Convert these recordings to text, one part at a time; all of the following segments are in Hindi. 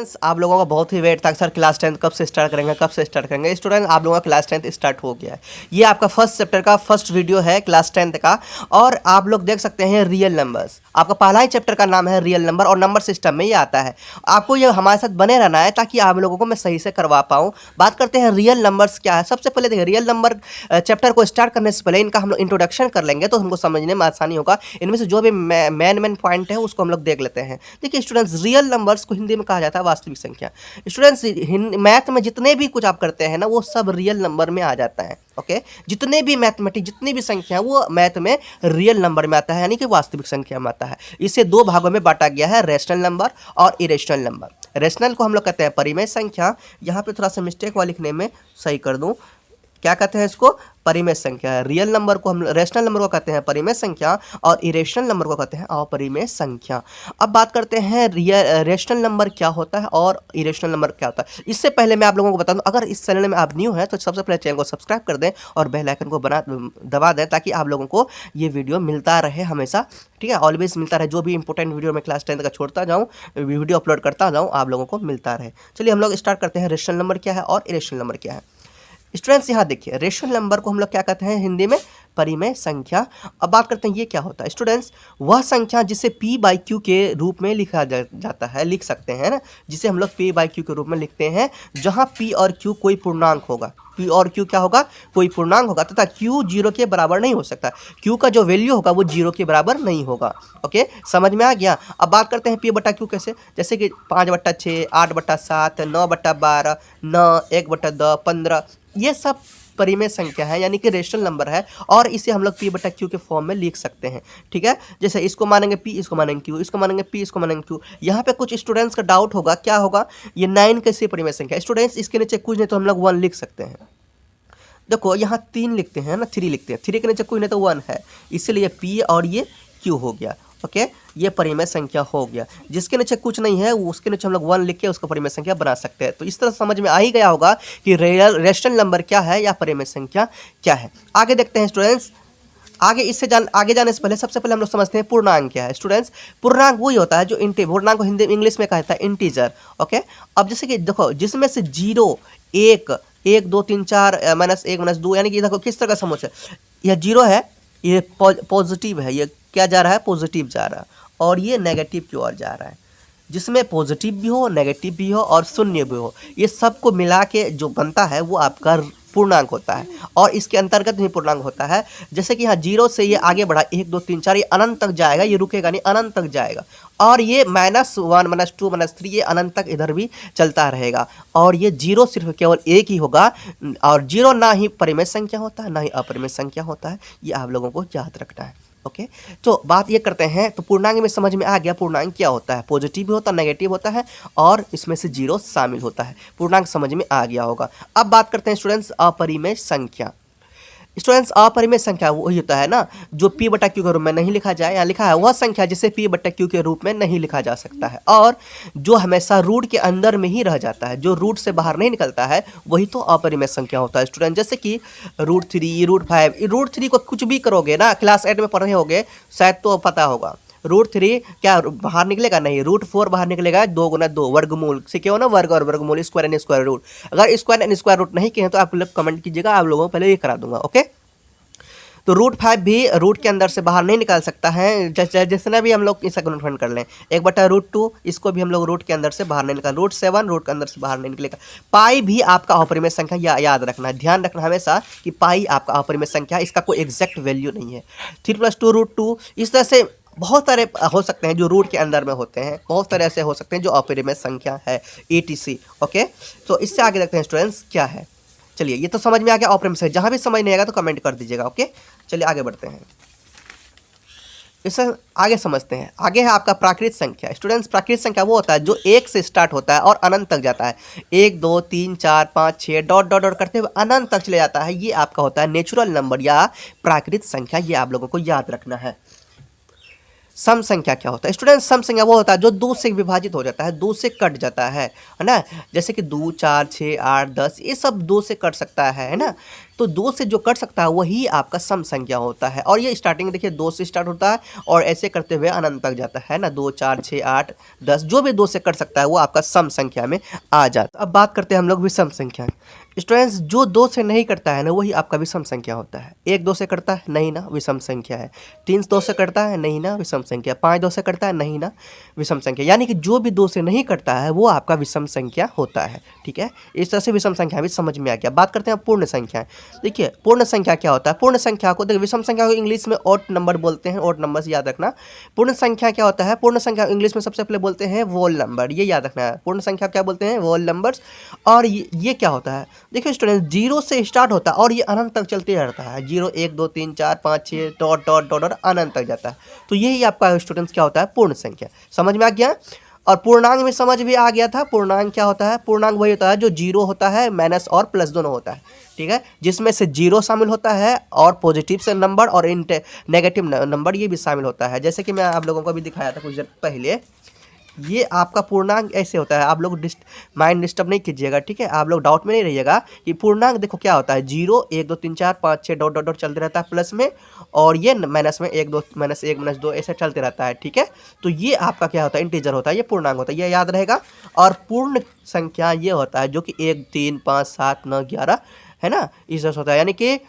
स्टूडेंट्स आप लोगों का बहुत ही वेट था सर क्लास 10 कब से स्टार्ट करेंगे कब से स्टार्ट करेंगे। स्टूडेंट आप लोगों का क्लास 10 स्टार्ट हो गया है। ये आपका फर्स्ट चैप्टर का फर्स्ट वीडियो है क्लास 10 का। और आप लोग देख सकते हैं रियल नंबर्स। आपका पहला ही चैप्टर का नाम है रियल नंबर और नंबर सिस्टम में ये आता है। आपको ये हमारे साथ बने रहना है ताकि आप लोगों को मैं सही से करवा पाऊँ। बात करते हैं रियल नंबर्स क्या है। सबसे पहले देखिए रियल नंबर चैप्टर को स्टार्ट करने से पहले इनका हम लोग इंट्रोडक्शन कर लेंगे तो हमको समझने में आसानी होगा। इनमें से जो भी मेन पॉइंट है उसको हम लोग देख लेते हैं। देखिए स्टूडेंट्स रियल नंबर्स को हिंदी में कहा जाता है वास्तविक संख्या। स्टूडेंट्स मैथ में जितने भी कुछ आप करते हैं ना वो सब रियल नंबर में आ जाता है। ओके जितने भी मैथमेटिक्स जितनी भी संख्या वो मैथ में रियल नंबर में आता है यानी कि वास्तविक संख्या में आता है। इसे दो भागों में बांटा गया है रेशनल नंबर और इरेशनल नंबर। रेशनल को हम लोग कहते हैं परिमेय संख्या। यहाँ पे थोड़ा सा मिस्टेक हुआ लिखने में सही कर दूँ। क्या कहते हैं इसको परिमेय संख्या। रियल नंबर को हम रेशनल नंबर को कहते हैं परिमेय संख्या और इरेशनल नंबर को कहते हैं अपरिमेय संख्या। अब बात करते हैं रेशनल नंबर क्या होता है और इरेशनल नंबर क्या होता है। इससे पहले मैं आप लोगों को बता दूं अगर इस चैनल में आप न्यू हैं तो सबसे पहले चैनल को सब्सक्राइब कर दें और बेल आइकन को दबा दें ताकि आप लोगों को ये वीडियो मिलता रहे हमेशा। ठीक है ऑलवेज मिलता रहे। जो भी इंपॉर्टेंट वीडियो मैं क्लास 10 का छोड़ता जाऊँ वीडियो अपलोड करता जाऊँ आप लोगों को मिलता रहे। चलिए हम लोग स्टार्ट करते हैं रेशनल नंबर क्या है और इरेशनल नंबर क्या है। स्टूडेंट्स यहाँ देखिए रेशनल नंबर को हम लोग क्या कहते हैं हिंदी में परिमेय संख्या। अब बात करते हैं ये क्या होता है। स्टूडेंट्स वह संख्या जिसे p/q के रूप में लिखा जाता है लिख सकते हैं ना जिसे हम लोग p/q के रूप में लिखते हैं जहाँ p और q कोई पूर्णांक होगा। p और q क्या होगा कोई पूर्णांक होगा तथा q 0 के बराबर नहीं हो सकता। q का जो वैल्यू होगा वो 0 के बराबर नहीं होगा। ओके समझ में आ गया। अब बात करते हैं p/q कैसे। जैसे कि 5/6 8/7 9/12 9 1/10 15 ये सब परिमेय संख्या है यानी कि रेशनल नंबर है और इसे हम लोग p/q के फॉर्म में लिख सकते हैं। ठीक है जैसे इसको मानेंगे p इसको मानेंगे q इसको मानेंगे p इसको मानेंगे q। यहाँ पे कुछ स्टूडेंट्स का डाउट होगा क्या होगा ये 9 कैसे परिमेय संख्या। स्टूडेंट्स इसके नीचे कुछ नहीं तो हम लोग 1 लिख सकते हैं। देखो यहाँ 3 लिखते हैं ना 3 लिखते हैं 3 के नीचे कुछ नहीं तो 1 है इसलिए p और ये q हो गया। ओके ये परिमेय संख्या हो गया। जिसके नीचे कुछ नहीं है उसके नीचे हम लोग 1 लिख के उसको परिमेय संख्या बना सकते हैं। तो इस तरह समझ में आ ही गया होगा कि रेशनल नंबर क्या है या परिमेय संख्या क्या है। आगे देखते हैं स्टूडेंट्स। आगे जाने से पहले सबसे पहले हम लोग समझते हैं पूर्णांक क्या है। स्टूडेंट्स पूर्णांक वही होता है जो पूर्णांक को हिंदी इंग्लिश में कहता है इंटीजर। ओके अब जैसे कि देखो जिसमें से 0 1 1 2 3 4 -1 -2 यानी कि देखो किस तरह का समझ है। यह 0 है ये पॉजिटिव है ये क्या जा रहा है पॉजिटिव जा रहा है और ये नेगेटिव की ओर जा रहा है। जिसमें पॉजिटिव भी हो नेगेटिव भी हो और शून्य भी हो ये सब को मिला के जो बनता है वो आपका पूर्णांक होता है और इसके अंतर्गत भी पूर्णांक होता है। जैसे कि यहाँ 0 से ये आगे बढ़ा 1 2 3 4 ये अनंत तक जाएगा ये रुकेगा नहीं अनंत तक जाएगा और ये -1 -2 -3 ये अनंत तक इधर भी चलता रहेगा और ये 0 सिर्फ केवल एक ही होगा और 0 ना ही परिमेय संख्या होता है ना ही अपरिमेय संख्या होता है। ये आप लोगों को याद रखना है। ओके तो बात ये करते हैं तो पूर्णांक में समझ में आ गया पूर्णांक क्या होता है पॉजिटिव भी होता है नेगेटिव होता है और इसमें से 0 शामिल होता है। पूर्णांक समझ में आ गया होगा। अब बात करते हैं स्टूडेंट्स अपरिमेय संख्या। स्टूडेंट्स अपरिमेय संख्या वही होता है ना जो p/q के रूप में नहीं लिखा जाए। यहाँ लिखा है वह संख्या जिसे p/q के रूप में नहीं लिखा जा सकता है और जो हमेशा रूट के अंदर में ही रह जाता है जो रूट से बाहर नहीं निकलता है वही तो अपरिमेय संख्या होता है। स्टूडेंट जैसे कि √3 √5 √3 को कुछ भी करोगे ना क्लास 8 में पढ़ रहे होगे शायद तो पता होगा। √3 क्या बाहर निकलेगा नहीं √4 बाहर निकलेगा 2 × 2 वर्गमूल से क्या हो ना वर्ग और वर्गमूल स्क्वायर एंड स्क्वायर रूट। अगर स्क्वायर एंड स्क्वायर रूट नहीं किए हैं तो आप लोग कमेंट कीजिएगा आप लोगों को पहले ये करा दूंगा। ओके तो √5 भी रूट के अंदर से बाहर नहीं निकाल सकता है। जितना भी हम लोग इसका गुणनफल कर लें 1/√2 इसको भी हम लोग रूट के अंदर से बाहर नहीं निकाल √7 रूट के अंदर से बाहर नहीं निकलेगा। पाई भी आपका अपरिमेय संख्या याद रखना ध्यान रखना हमेशा कि पाई आपका अपरिमेय संख्या इसका कोई एग्जैक्ट वैल्यू नहीं है। 3 + 2 √2 इस तरह से बहुत सारे हो सकते हैं जो रूट के अंदर में होते हैं बहुत सारे ऐसे हो सकते हैं जो अपरिमेय संख्या है etc। ओके तो इससे आगे देखते हैं स्टूडेंट्स क्या है। चलिए ये तो समझ में आ गया अपरिमेय संख्या। जहाँ भी समझ नहीं आएगा तो कमेंट कर दीजिएगा। ओके चलिए आगे बढ़ते हैं। इससे आगे समझते हैं। आगे है आपका प्राकृत संख्या। स्टूडेंट्स प्राकृत संख्या वो होता है जो 1 से स्टार्ट होता है और अनंत तक जाता है 1 2 3 4 5 6 डॉट डॉट डॉट करते हुए अनंत तक चले जाता है। ये आपका होता है नेचुरल नंबर या प्राकृत संख्या। ये आप लोगों को याद रखना है। सम संख्या क्या होता है। स्टूडेंट सम संख्या वो होता है जो 2 से विभाजित हो जाता है 2 से कट जाता है ना। जैसे कि 2 4 6 8 10 ये सब 2 से कट सकता है ना। तो 2 से जो कट सकता है वही आपका सम संख्या होता है। और ये स्टार्टिंग देखिए 2 से स्टार्ट होता है और ऐसे करते हुए अनंत तक जाता है ना, 2 4 6 8 10 जो भी 2 से कट सकता है वो आपका सम संख्या में आ जाता है। अब बात करते हैं हम लोग विषम संख्या। स्टूडेंट्स जो 2 से नहीं करता है ना वही आपका विषम संख्या होता है। 1 2 से करता है नहीं ना, विषम संख्या है। 3 2 से करता है नहीं ना, विषम संख्या। 5 2 से करता है नहीं ना, विषम संख्या। यानी कि जो भी 2 से नहीं करता है वो आपका विषम संख्या होता है। ठीक है, इस तरह से विषम संख्या भी समझ में आ गया। बात करते हैं पूर्ण संख्या। देखिए पूर्ण संख्या क्या होता है। पूर्ण संख्या को देखिए, विषम संख्या को इंग्लिश में ऑड नंबर बोलते हैं, ऑड नंबर से याद रखना। पूर्ण संख्या क्या होता है, पूर्ण संख्या इंग्लिश में सबसे पहले बोलते हैं वोल नंबर, ये याद रखना है। पूर्ण संख्या क्या बोलते हैं, वोल नंबर्स। और ये क्या होता है, देखिए स्टूडेंट 0 से स्टार्ट होता है और ये अनंत तक चलते रहता है। 0 1 2 3 4 5 6 डॉट डॉट डॉट अनंत तक जाता है। तो यही आपका स्टूडेंट्स क्या होता है, पूर्ण संख्या। समझ में आ गया। और पूर्णांक में समझ भी आ गया था। पूर्णांक क्या होता है, पूर्णांक वही होता है जो 0 होता है, माइनस और प्लस दोनों होता है। ठीक है, जिसमें से 0 शामिल होता है और पॉजिटिव से नंबर और नेगेटिव नंबर ये भी शामिल होता है। जैसे कि मैं आप लोगों को भी दिखाया था कुछ देर पहले। ये आपका पूर्णांक ऐसे होता है, आप लोग माइंड डिस्टर्ब नहीं कीजिएगा। ठीक है, आप लोग डाउट में नहीं रहिएगा कि पूर्णांक देखो क्या होता है, 0 1 2 3 4 5 6 डॉट डॉट डॉट चलते रहता है प्लस में, और ये माइनस में 1 2 माइनस 1 माइनस 2 ऐसे चलते रहता है। ठीक है, तो ये आपका क्या होता है, इंटीजर होता है, ये पूर्णांक होता है, ये याद रहेगा। और पूर्ण संख्या ये होता है जो कि 1 3 5 7 9 11 है ना, इस तरह से होता है। यानी कि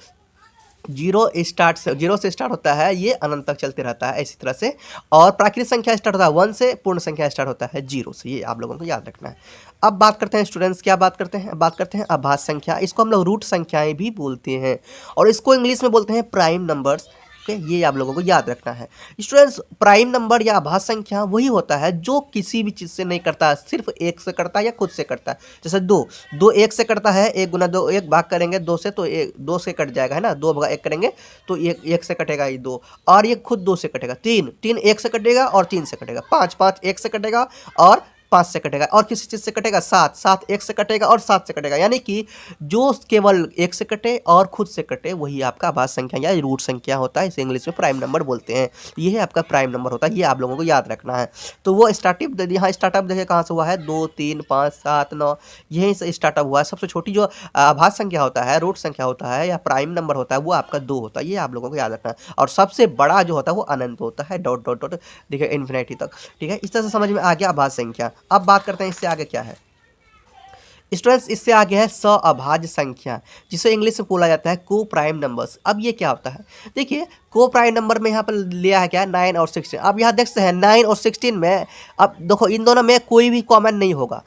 0 से स्टार्ट होता है, ये अनंत तक चलते रहता है इसी तरह से। और प्राकृतिक संख्या स्टार्ट होता है 1 से, पूर्ण संख्या स्टार्ट होता है 0 से, ये आप लोगों को याद रखना है। अब बात करते हैं स्टूडेंट्स, क्या बात करते हैं, बात करते हैं अभाज्य संख्या। इसको हम लोग रूट संख्याएं भी बोलते हैं और इसको इंग्लिश में बोलते हैं प्राइम नंबर्स। ये आप लोगों को याद रखना है स्टूडेंट्स। प्राइम नंबर या अभाज्य संख्या वही होता है जो किसी भी चीज़ से नहीं करता, सिर्फ 1 से करता है या खुद से करता है। जैसे 2 1 से करता है, 1 गुना 2, 1 भाग करेंगे 2 से तो 2 से कट जाएगा, है ना। 2 भाग 1 करेंगे तो 1 से कटेगा ये 2, और ये खुद 2 से कटेगा। 3 1 से कटेगा और 3 से कटेगा। 5 1 से कटेगा और 5 से कटेगा। और किसी चीज़ से कटेगा 7 1 से कटेगा और 7 से कटेगा। यानी कि जो केवल 1 से कटे और खुद से कटे वही आपका अभाज्य संख्या या रूट संख्या होता है। इसे इंग्लिश में प्राइम नंबर बोलते हैं। यही आपका प्राइम नंबर होता है, ये आप लोगों को याद रखना है। तो वो स्टार्टअप, यहाँ स्टार्टअप देखिए कहाँ से हुआ है, 2 3 5 7 9, यहीं से स्टार्टअप हुआ है। सबसे छोटी जो अभाज्य संख्या होता है, रूट संख्या होता है या प्राइम नंबर होता है, वो आपका 2 होता है, ये आप लोगों को याद रखना है। और सबसे बड़ा जो होता है वो अनंत होता है, डॉट डॉट डॉट, देखिए इन्फिनिटी तक। ठीक है, इस तरह से समझ में आ गया अभाज्य संख्या। अब बात करते हैं इससे आगे क्या है स्टूडेंट्स। इससे आगे है सअभाज्य संख्या, जिसे इंग्लिश में बोला जाता है को प्राइम नंबर्स। अब ये क्या होता है, देखिए को प्राइम नंबर में यहाँ पर लिया है क्या, 9 और 16। अब यहाँ देख सकते हैं 9 और 16 में, अब देखो इन दोनों में कोई भी कॉमन नहीं होगा।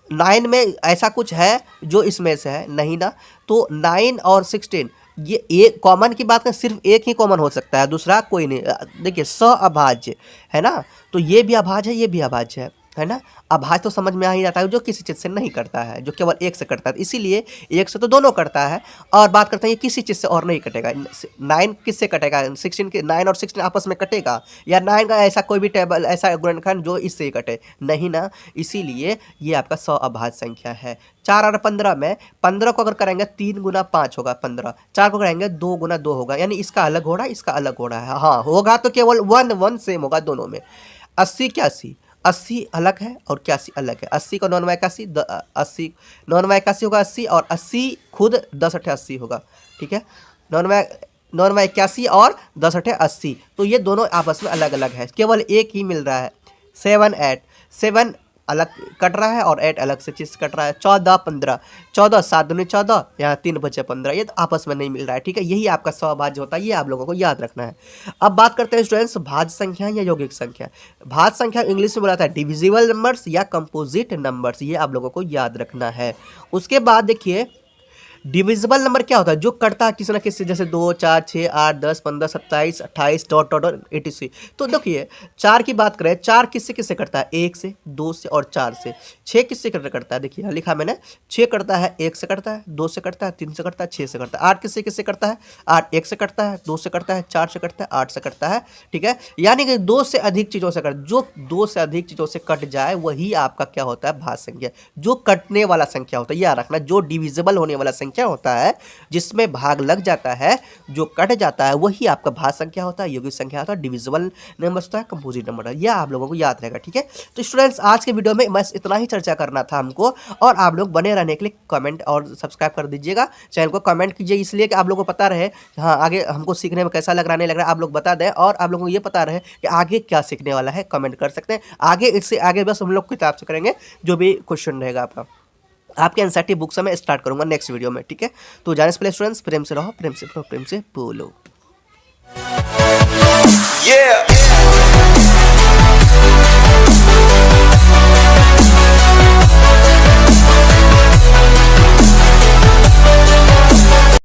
9 में ऐसा कुछ है जो इसमें से है नहीं ना, तो 9 और 16 ये एक कॉमन की बात करें, सिर्फ एक ही कॉमन हो सकता है, दूसरा कोई नहीं। देखिए सअभाज्य है ना, तो ये भी अभाज्य है, ये भी अभाज्य है ना। अभाज्य तो समझ में आ ही जाता है जो किसी चीज़ से नहीं करता है, जो केवल 1 से करता है, इसीलिए 1 से तो दोनों करता है। और बात करते हैं ये किसी चीज़ से और नहीं कटेगा। 9 किससे कटेगा, 16 के 9 और 16 आपस में कटेगा, या 9 का ऐसा कोई भी टेबल, ऐसा गुणनखंड जो इससे ही कटे नहीं ना, इसीलिए ये आपका सअभाज्य संख्या है। 4 और 15 में 15 को अगर करेंगे 3 गुना 5 होगा 15, 4 को करेंगे 2 गुना 2 होगा, यानी इसका अलग हो रहा है, इसका अलग हो रहा है। हाँ होगा तो केवल 1 सेम होगा दोनों में। 80 81, 80 अलग है और 81 अलग है। 80 का 9 81, 80 9 81 होगा 80, और 80 खुद 10 8 80 होगा। ठीक है, 9 81 और 10 8 80, तो ये दोनों आपस में अलग अलग है, केवल एक ही मिल रहा है। 7 8, 7 अलग कट रहा है और 8 अलग से चीज़ कट रहा है। 14 15, 14 7 दूनी 14, यहाँ 3 बचे 15, ये तो आपस में नहीं मिल रहा है। ठीक है, यही आपका सअभाज्य होता है, ये आप लोगों को याद रखना है। अब बात करते हैं स्टूडेंट्स भाज्य संख्या या यौगिक संख्या। भाज्य संख्या इंग्लिश में बोला था डिविजिबल नंबर्स या कंपोजिट नंबर्स, ये आप लोगों को याद रखना है। उसके बाद देखिए डिविजिबल नंबर क्या होता है, जो कटता है किसी ना किसी, जैसे 2 4 6 8 10 15 27 28 डॉट डॉट डॉट etc। तो देखिए 4 की बात करें, 4 किससे किससे करता है, 1 से 2 से और 4 से। 6 किससे करता है, देखिए यहाँ लिखा मैंने, 6 करता है 1 से करता है, 2 से करता है, 3 से करता है, 6 से करता है। 8 किससे किससे करता है, 8 1 से करता है, 2 से करता है, 4 से करता है, 8 से करता है। ठीक है, यानी कि 2 से अधिक चीज़ों से जो 2 से अधिक चीज़ों से कट जाए वही आपका क्या होता है, भाज्य संख्या। जो कटने वाला संख्या होता है, याद रखना, जो डिविजिबल होने वाला संख्या संख्या होता है जिसमें भाग लग जाता है, जो कट जाता है वही आपका भाज्य संख्या होता है, यौगिक संख्या होता है, डिविजिबल नंबर होता है, कंपोजिट नंबर होता है। यह आप लोगों को याद रहेगा, ठीक है। तो स्टूडेंट्स आज के वीडियो में बस इतना ही चर्चा करना था हमको, और आप लोग बने रहने के लिए कमेंट और सब्सक्राइब कर दीजिएगा। चैनल को कमेंट कीजिए इसलिए कि आप लोगों को पता रहे हाँ आगे हमको सीखने में कैसा लग रहा नहीं लग रहा है, आप लोग बता दें, और आप लोगों को ये पता रहे कि आगे क्या सीखने वाला है। कमेंट कर सकते हैं। आगे इससे आगे बस हम लोग किताब से करेंगे, जो भी क्वेश्चन रहेगा आपका आपके एनसीईआरटी बुक से मैं स्टार्ट करूंगा नेक्स्ट वीडियो में, ठीक है। तो जाने से पहले स्टूडेंट्स प्रेम से रहो, प्रेम से पढ़ो, प्रेम से बोलो।